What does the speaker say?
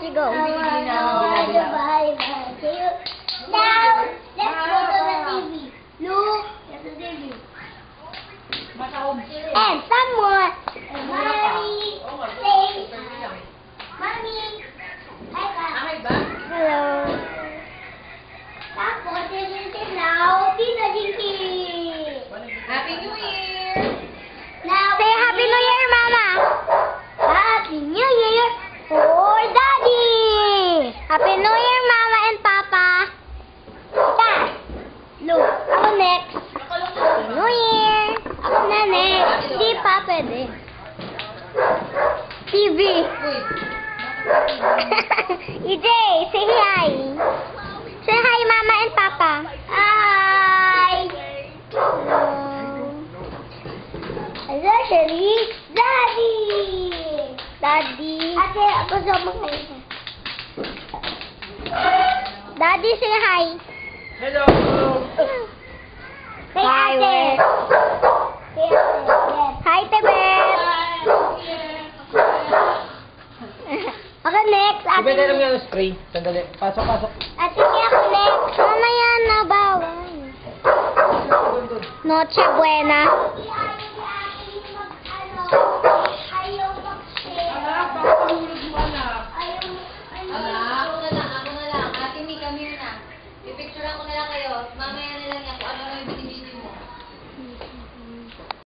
you go. Now, let's go to the TV. Look at the TV. And someone, Mommy, say, Mommy, Hello. tapos, now, Tita Jinky. Happy New Year! Now, Say Happy New Year, Mama. Happy New Year for Daddy. Happy New Year, Mama and Papa. Dad, look, ako next. Happy New Year. Ako na next. Di pa pwede. TV. Uy! EJ, say hi. Say hi, Mama and Papa. Hi. Especially, Daddy. Daddy. Ate, gusto mo kayo. Daddy, say hi. Hello! Kay Hi, ate. Wes. Kay ate, yes. Hi, Tebet. Ako next, ate. Pwede lang yung spray. Sandali. Pasok, pasok. Ate, kaya ako next. Mamaya na, bawal. Noche buena.